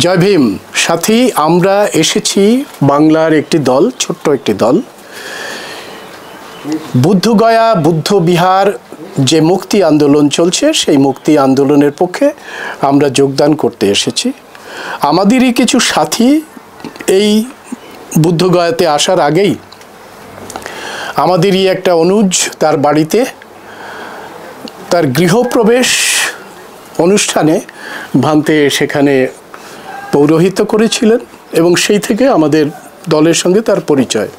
জয় ভীম সাথী, আমরা এসেছি বাংলার একটি দল, ছোট্ট একটি দল। বুদ্ধগয়া বুদ্ধ বিহার যে মুক্তি আন্দোলন চলছে, সেই মুক্তি আন্দোলনের পক্ষে আমরা যোগদান করতে এসেছি। আমাদেরই কিছু সাথী এই বুদ্ধগয়াতে আসার আগেই আমাদেরই একটা অনুজ তার বাড়িতে তার গৃহপ্রবেশ অনুষ্ঠানে ভান্তে সেখানে পৌরোহিত্য করেছিলেন এবং সেই থেকে আমাদের দলের সঙ্গে তার পরিচয়।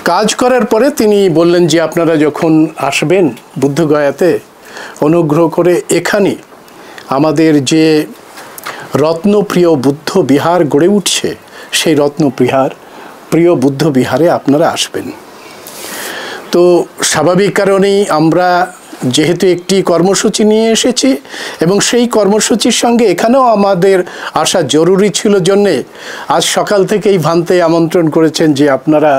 কাজ করার পরে তিনি বললেন যে আপনারা যখন আসবেন বুদ্ধগয়াতে, অনুগ্রহ করে এখানে আমাদের যে রত্নপ্রিয় বুদ্ধ বিহার গড়ে উঠছে, সেই প্রিয় বুদ্ধ বিহারে আপনারা আসবেন। তো স্বাভাবিক কারণেই আমরা যেহেতু একটি কর্মসূচি নিয়ে এসেছি এবং সেই কর্মসূচির সঙ্গে এখানেও আমাদের আসা জরুরি ছিল জন্যে আজ সকাল থেকেই ভান্তে আমন্ত্রণ করেছেন যে আপনারা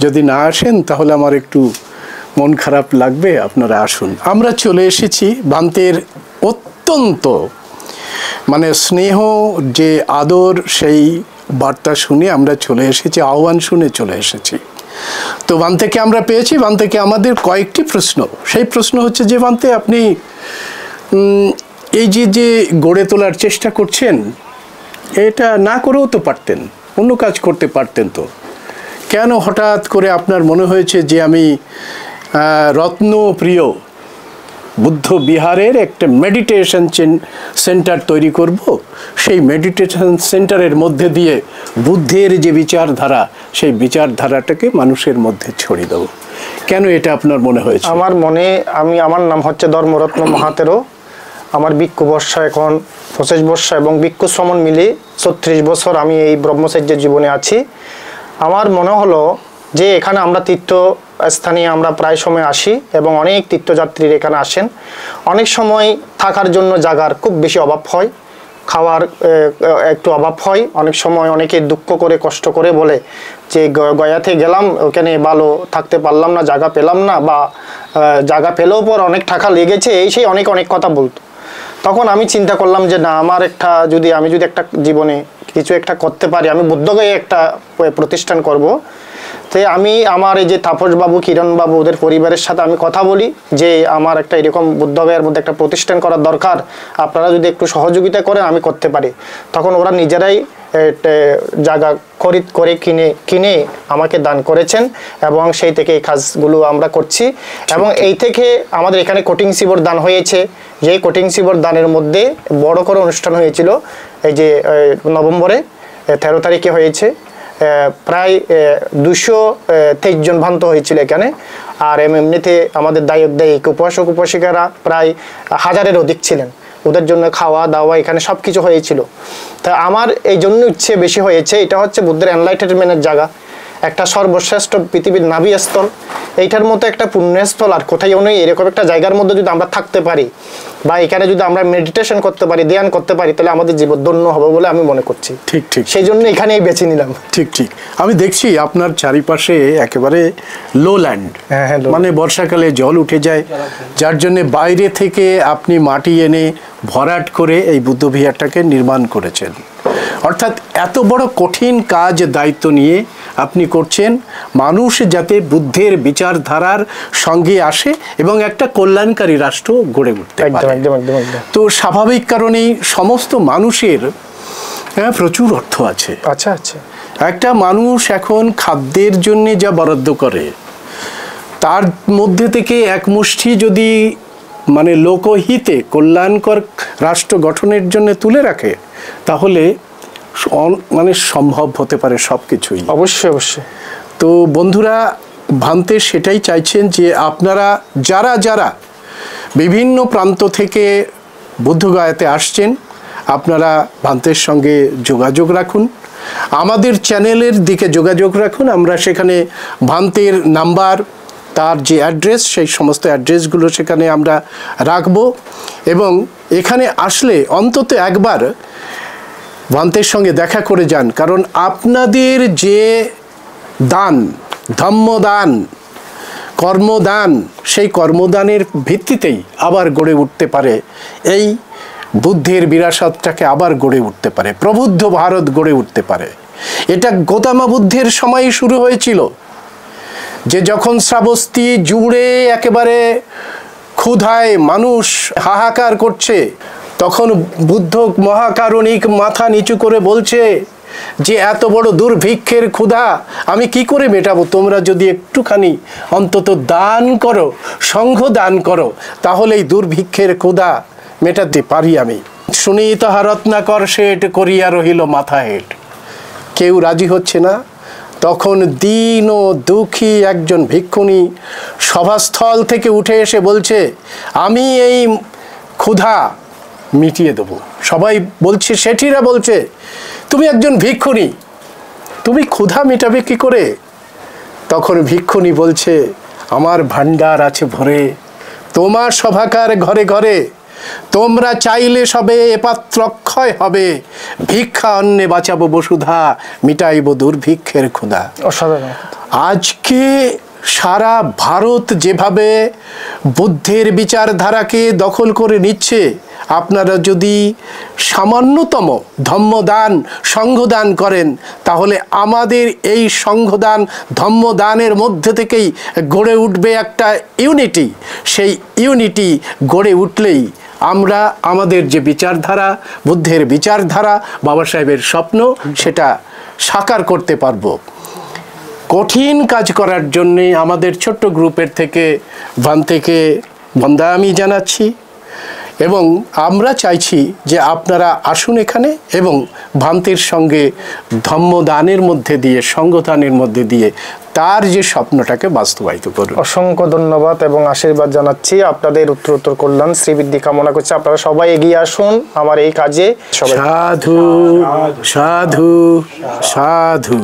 যদি না আসেন তাহলে আমার একটু মন খারাপ লাগবে, আপনারা আসুন। আমরা চলে এসেছি ভান্তের অত্যন্ত স্নেহ যে আদর, সেই বার্তা শুনে আমরা চলে এসেছি, আহ্বান শুনে চলে এসেছি। তো ভান্তেকে আমরা পেয়েছি। ভান্তেকে আমাদের কয়েকটি প্রশ্ন, সেই প্রশ্ন হচ্ছে যে ভান্তে আপনি এই যে গড়ে তোলার চেষ্টা করছেন, এটা না করেও তো পারতেন, অন্য কাজ করতে পারতেন। তো কেন হঠাৎ করে আপনার মনে হয়েছে যে আমি রত্নপ্রিয় বুদ্ধ বিহারের একটা মেডিটেশন সেন্টার তৈরি করব, সেই মেডিটেশন সেন্টারের মধ্যে দিয়ে বুদ্ধের যে বিচারধারা, সেই বিচারধারাটাকে মানুষের মধ্যে ছড়িয়ে দেবো? কেন এটা আপনার মনে হয়েছে? আমার নাম হচ্ছে ধর্মরত্ন মহাতেরো। আমার ভিক্ষু বর্ষ এখন 25 বর্ষ এবং ভিক্ষু শ্রমণ মিলে 36 বছর আমি এই ব্রহ্মচর্যের জীবনে আছি। আমার মনে হলো যে এখানে আমরা তীর্থস্থানে আমরা প্রায় সময় আসি এবং অনেক তীর্থযাত্রীরা এখানে আসেন। অনেক সময় থাকার জন্য জায়গার খুব বেশি অভাব হয়, খাওয়ার একটু অভাব হয়। অনেক সময় অনেকে দুঃখ করে কষ্ট করে বলে যে গয়াতে গেলাম, ওখানে ভালো থাকতে পারলাম না, জায়গা পেলাম না, বা জায়গা পেলেও পর অনেক টাকা লেগেছে, সেই অনেক কথা বলতো। তখন আমি চিন্তা করলাম যে না, আমি যদি একটা জীবনে কিছু একটা করতে পারি, আমি বুদ্ধগয়ে একটা প্রতিষ্ঠান করব। তাই আমি আমার এই যে তাপসবাবু, কিরণবাবু, ওদের পরিবারের সাথে আমি কথা বলি যে আমার একটা এরকম বুদ্ধগয়ার মধ্যে একটা প্রতিষ্ঠান করার দরকার, আপনারা যদি একটু সহযোগিতা করেন আমি করতে পারি। তখন ওরা নিজেরাই জায়গা খরিদ করে কিনে আমাকে দান করেছেন এবং সেই থেকে এই কাজগুলো আমরা করছি। এবং এই থেকে আমাদের এখানে কোটিং শিবির দান হয়েছে। যেই কোটিং শিবির দানের মধ্যে বড় করে অনুষ্ঠান হয়েছিল, এই যে নভেম্বরে 13 তারিখে হয়েছে। প্রায় 223 জন ভ্রান্ত হয়েছিল এখানে। আর এমনিতে আমাদের দায়িক উপাসক উপাসিকারা প্রায় 1000-এর অধিক ছিলেন। ওদের জন্য খাওয়া দাওয়া এখানে সব কিছু হয়েছিল। তা আমার এই জন্য ইচ্ছে বেশি হয়েছে, এটা হচ্ছে বুদ্ধের এনলাইটেনমেন্টের জায়গা, একটা সর্বশ্রেষ্ঠ পৃথিবীর নাভিস্থল। এইটার মতো একটা পুণ্যস্থল আর কোথাও নেই। এরকম একটা জায়গার মধ্যে যদি আমরা থাকতে পারি বা এখানে যদি আমরা মেডিটেশন করতে পারি, ধ্যান করতে পারি, তাহলে আমাদের জীবন ধন্য হবে বলে আমি মনে করছি। ঠিক সেই জন্য এখানেই বেছে নিলাম। ঠিক আমি দেখছি আপনার চারিপাশে একেবারে লো ল্যান্ড, বর্ষাকালে জল উঠে যায়, যার জন্য বাইরে থেকে আপনি মাটি এনে ভরাট করে এই বুদ্ধ বিহারটাকে নির্মাণ করেছেন। অর্থাৎ এত বড় কঠিন কাজ দায়িত্ব নিয়ে আপনি করছেন, মানুষ যাতে বুদ্ধের বিচারধারার সঙ্গে আসে এবং একটা কল্যাণকারী রাষ্ট্র গড়ে উঠতে পারে। তো স্বাভাবিক কারণেই সমস্ত মানুষের প্রচুর অর্থ আছে। আচ্ছা, একটা মানুষ এখন খাদ্যের জন্য যা বরাদ্দ করে, তার মধ্যে থেকে এক মুষ্টি যদি লোকহিতে কল্যাণকর রাষ্ট্র গঠনের জন্য তুলে রাখে, তাহলে সম্ভব হতে পারে সব কিছুই। অবশ্যই। তো বন্ধুরা, ভান্তে সেটাই চাইছেন যে আপনারা যারা বিভিন্ন প্রান্ত থেকে বুদ্ধগয়াতে আসছেন, আপনারা ভান্তের সঙ্গে যোগাযোগ রাখুন, আমাদের চ্যানেলের দিকে যোগাযোগ রাখুন। আমরা সেখানে ভান্তের নাম্বার, তার যে অ্যাড্রেস, সেই সমস্ত অ্যাড্রেসগুলো সেখানে আমরা রাখব। এবং এখানে আসলে অন্তত একবার ভান্তের সঙ্গে দেখা করে যান, কারণ আপনাদের যে দান, ধম্মদান, কর্মদান, সেই কর্মদানের ভিত্তিতেই আবার গড়ে উঠতে পারে এই বুদ্ধের বিরাসতটাকে আবার গড়ে উঠতে পারে, প্রবুদ্ধ ভারত গড়ে উঠতে পারে। এটা গৌতম বুদ্ধের সময়ই শুরু হয়েছিল, যে যখন শ্রাবস্তী জুড়ে একেবারে ক্ষুধায় মানুষ হাহাকার করছে, তখন বুদ্ধ মহাকারুণিক মাথা নিচু করে বলছে যে এত বড় দুর্ভিক্ষের ক্ষুধা আমি কি করে মেটাবো, তোমরা যদি একটুখানি অন্তত দান করো, সংঘ দান করো, তাহলে এই দুর্ভিক্ষের ক্ষুধা মেটাতে পারি আমি। শুনি তাহা রত্নাকর শেঠ করিয়া রহিল মাথা হেট। কেউ রাজি হচ্ছে না। তখন দীন ও দুঃখী একজন ভিক্ষুণী সভাস্থল থেকে উঠে এসে বলছে, আমি এই ক্ষুধা মিটিয়ে দেবো। সবাই বলছে, শেঠিরা বলছে, তুমি একজন ভিক্ষুণী, তুমি ক্ষুধা মেটাবে কি করে? তখন ভিক্ষুণী বলছে, আমার ভাণ্ডার আছে ভরে, তোমার সভাকার ঘরে ঘরে, তোমরা চাইলে সবে এ পাত্র অক্ষয় হবে, ভিক্ষা অন্নে বাঁচাবো বসুধা, মিটাইব দুর্ভিক্ষের ক্ষুধা। অসাধারণ। আজকে সারা ভারত যেভাবে বুদ্ধের বিচারধারাকে দখল করে নিচ্ছে, আপনারা যদি সামান্যতম ধম্মদান সংঘদান করেন, তাহলে আমাদের এই সংঘদান ধম্মদানের মধ্যে থেকেই গড়ে উঠবে একটা ইউনিটি। সেই ইউনিটি গড়ে উঠলেই আমরা আমাদের যে বিচারধারা, বুদ্ধের বিচারধারা, বাবা সাহেবের স্বপ্ন, সেটা সাকার করতে পারবো। কঠিন কাজ করার জন্যে আমাদের ছোট্ট গ্রুপের থেকে ভান্তেকে বন্দা আমি জানাচ্ছি, এবং আমরা চাইছি যে আপনারা আসুন এখানে এবং ভান্তের সঙ্গে ধম্মদানের মধ্যে দিয়ে, সংঘদানের মধ্যে দিয়ে তার যে স্বপ্নটাকে বাস্তবায়িত করুন। অসংখ্য ধন্যবাদ এবং আশীর্বাদ জানাচ্ছি। আপনাদের উত্তরোত্তর কল্যাণ শ্রীবৃদ্ধি কামনা করছি। আপনারা সবাই এগিয়ে আসুন আমার এই কাজে। সবাই সাধু সাধু সাধু।